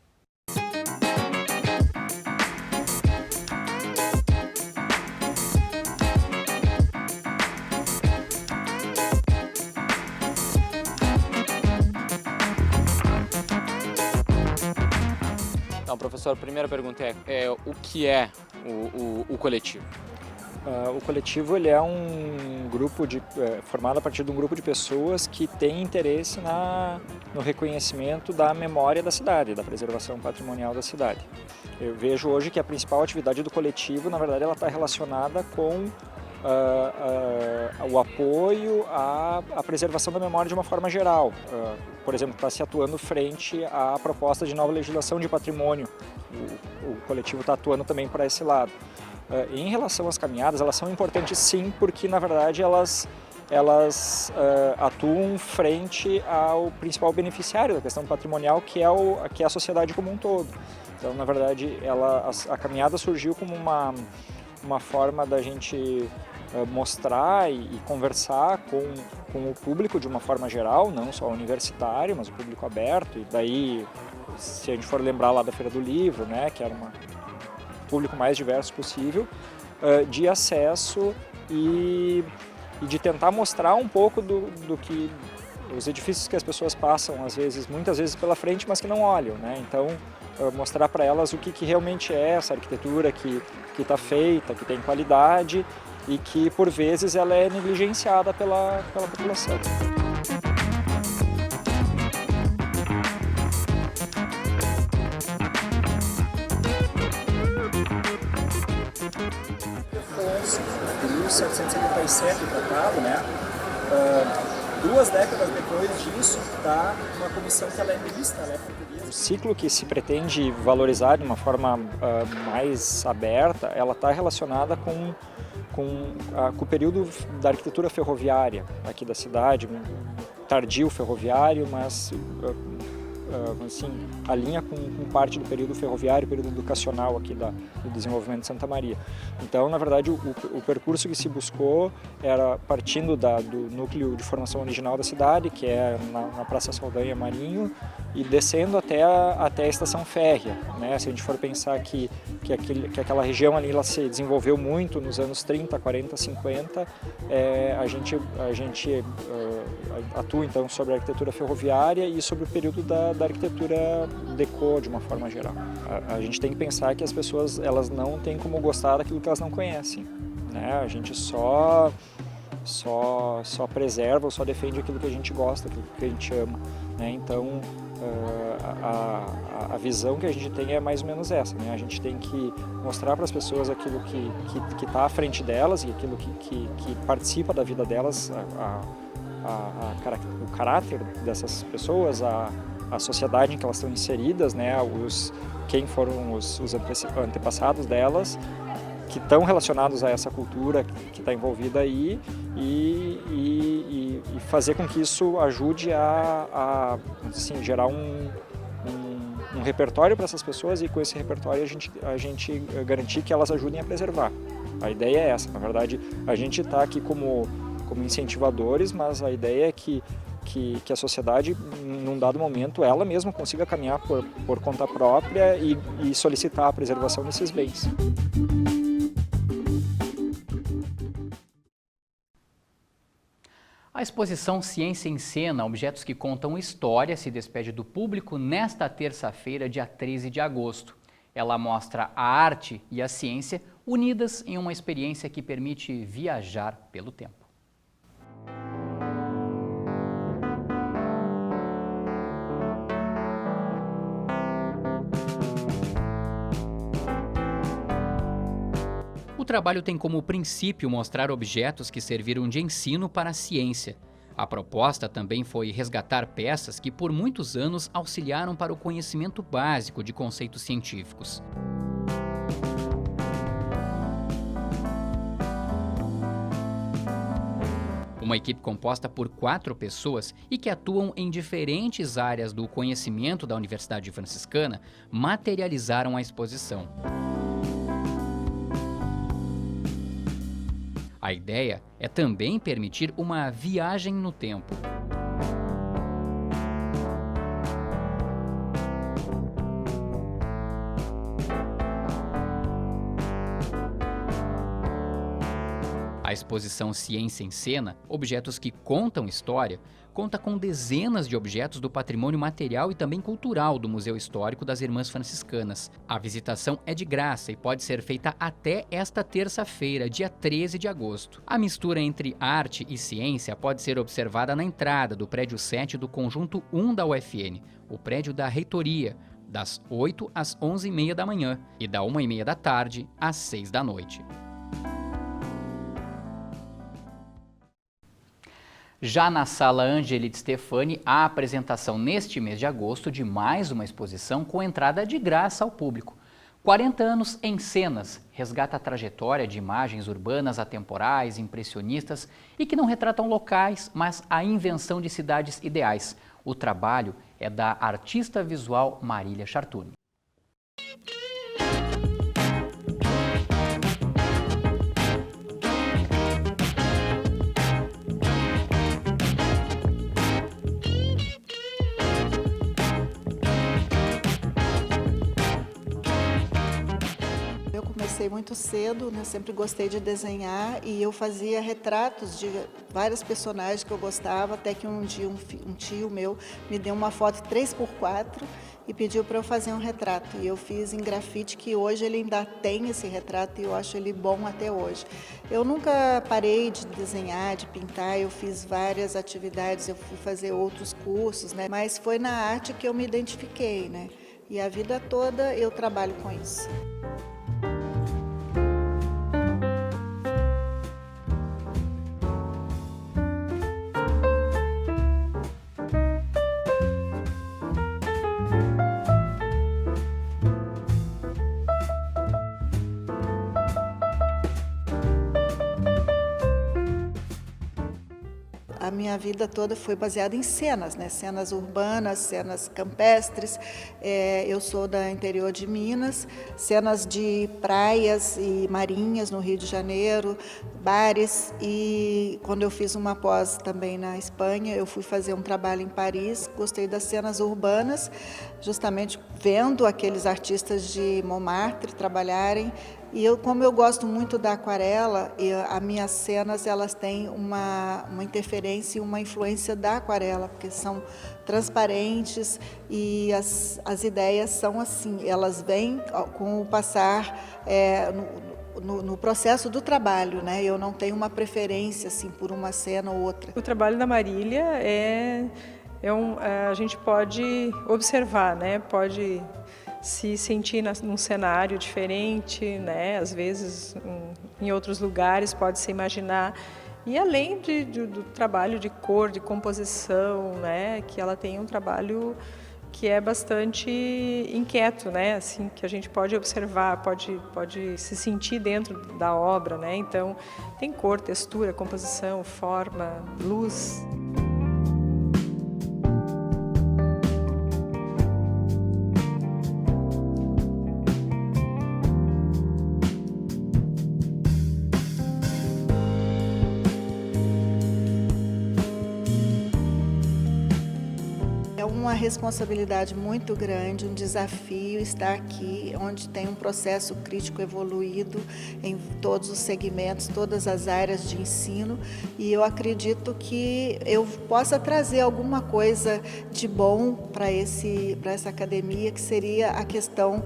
Então, professor, a primeira pergunta é o que é o coletivo? O coletivo ele é um grupo formado a partir de um grupo de pessoas que tem interesse no reconhecimento da memória da cidade, da preservação patrimonial da cidade. Eu vejo hoje que a principal atividade do coletivo, na verdade, ela está relacionada com o apoio à preservação da memória de uma forma geral. Por exemplo, está se atuando frente à proposta de nova legislação de patrimônio. O coletivo está atuando também para esse lado. Em relação às caminhadas, elas são importantes sim, porque na verdade elas atuam frente ao principal beneficiário da questão patrimonial, que é a sociedade como um todo. Então, na verdade, a caminhada surgiu como uma forma da gente mostrar e conversar com o público de uma forma geral, não só universitário, mas o público aberto. E daí, se a gente for lembrar lá da Feira do Livro, né, que era um público mais diverso possível, de acesso e de tentar mostrar um pouco do que os edifícios que as pessoas passam, muitas vezes pela frente, mas que não olham, né? Então, mostrar para elas o que realmente é essa arquitetura que está feita, que tem qualidade e que, por vezes, ela é negligenciada pela população. Em 1777 o tratado, né? 2 décadas depois disso, está uma comissão que ela é mista, ela é portuguesa. O ciclo que se pretende valorizar de uma forma mais aberta, ela está relacionada com o período da arquitetura ferroviária aqui da cidade, tardio ferroviário, mas assim, alinha com parte do período ferroviário, período educacional aqui do desenvolvimento de Santa Maria. Então, na verdade, o percurso que se buscou era partindo do núcleo de formação original da cidade, que é na Praça Saldanha Marinho, e descendo até a estação férrea, né? Se a gente for pensar que aquela região ali ela se desenvolveu muito nos anos 30, 40, 50, a gente atua então sobre a arquitetura ferroviária e sobre o período da arquitetura deco de uma forma geral. A gente tem que pensar que as pessoas elas não têm como gostar daquilo que elas não conhecem, né? A gente só preserva ou só defende aquilo que a gente gosta, aquilo que a gente ama, né? Então a visão que a gente tem é mais ou menos essa, né? A gente tem que mostrar para as pessoas aquilo que está à frente delas e aquilo que participa da vida delas, o caráter dessas pessoas, a sociedade em que elas estão inseridas, né? Quem foram os antepassados delas, que estão relacionados a essa cultura que está envolvida aí e fazer com que isso ajude a assim, gerar um repertório para essas pessoas e com esse repertório a gente garantir que elas ajudem a preservar. A ideia é essa, na verdade a gente está aqui como incentivadores, mas a ideia é que a sociedade, num dado momento, ela mesma consiga caminhar por conta própria e solicitar a preservação desses bens. A exposição Ciência em Cena, objetos que contam história, se despede do público nesta terça-feira, dia 13 de agosto. Ela mostra a arte e a ciência unidas em uma experiência que permite viajar pelo tempo. O trabalho tem como princípio mostrar objetos que serviram de ensino para a ciência. A proposta também foi resgatar peças que por muitos anos auxiliaram para o conhecimento básico de conceitos científicos. O Uma equipe composta por 4 pessoas e que atuam em diferentes áreas do conhecimento da Universidade Franciscana materializaram a exposição. A ideia é também permitir uma viagem no tempo. A exposição Ciência em Cena, Objetos que Contam História, conta com dezenas de objetos do patrimônio material e também cultural do Museu Histórico das Irmãs Franciscanas. A visitação é de graça e pode ser feita até esta terça-feira, dia 13 de agosto. A mistura entre arte e ciência pode ser observada na entrada do prédio 7 do Conjunto 1 da UFN, o prédio da Reitoria, das 8 às 11h30 da manhã e da 1h30 da tarde às 6 da noite. Já na Sala Angeli de Stefani, a apresentação neste mês de agosto de mais uma exposição com entrada de graça ao público. 40 anos em cenas resgata a trajetória de imagens urbanas atemporais, impressionistas e que não retratam locais, mas a invenção de cidades ideais. O trabalho é da artista visual Marília Chartuni. Comecei muito cedo, né? Sempre gostei de desenhar e eu fazia retratos de vários personagens que eu gostava, até que um dia um tio meu me deu uma foto 3x4 e pediu para eu fazer um retrato. E eu fiz em grafite, que hoje ele ainda tem esse retrato e eu acho ele bom até hoje. Eu nunca parei de desenhar, de pintar, eu fiz várias atividades, eu fui fazer outros cursos, né? Mas foi na arte que eu me identifiquei, né? E a vida toda eu trabalho com isso. A minha vida toda foi baseada em cenas, né? Cenas urbanas, cenas campestres. Eu sou da interior de Minas, cenas de praias e marinhas no Rio de Janeiro, bares. E quando eu fiz uma pós também na Espanha, eu fui fazer um trabalho em Paris. Gostei das cenas urbanas, justamente vendo aqueles artistas de Montmartre trabalharem. E como eu gosto muito da aquarela, as minhas cenas elas têm uma interferência e uma influência da aquarela, porque são transparentes e as ideias são assim, elas vêm com o passar no processo do trabalho, né? Eu não tenho uma preferência assim, por uma cena ou outra. O trabalho da Marília a gente pode observar, né? Pode se sentir num cenário diferente, né? Às vezes em outros lugares pode se imaginar. E além do trabalho de cor, de composição, né? Que ela tem um trabalho que é bastante inquieto, né? Assim, que a gente pode observar, pode se sentir dentro da obra, né? Então tem cor, textura, composição, forma, luz. Uma responsabilidade muito grande, um desafio estar aqui, onde tem um processo crítico evoluído em todos os segmentos, todas as áreas de ensino, e eu acredito que eu possa trazer alguma coisa de bom para essa academia, que seria a questão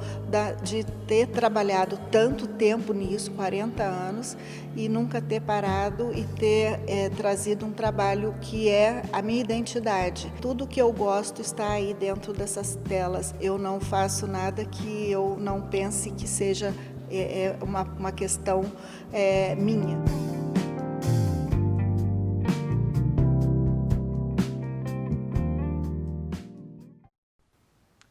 de ter trabalhado tanto tempo nisso, 40 anos, e nunca ter parado e ter trazido um trabalho que é a minha identidade. Tudo que eu gosto está aí dentro dessas telas. Eu não faço nada que eu não pense que seja uma questão minha.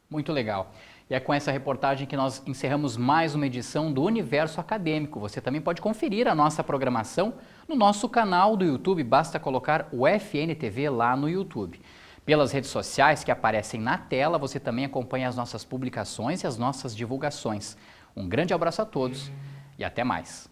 Muito legal. E é com essa reportagem que nós encerramos mais uma edição do Universo Acadêmico. Você também pode conferir a nossa programação no nosso canal do YouTube, basta colocar o FN TV lá no YouTube. Pelas redes sociais que aparecem na tela, você também acompanha as nossas publicações e as nossas divulgações. Um grande abraço a todos e até mais.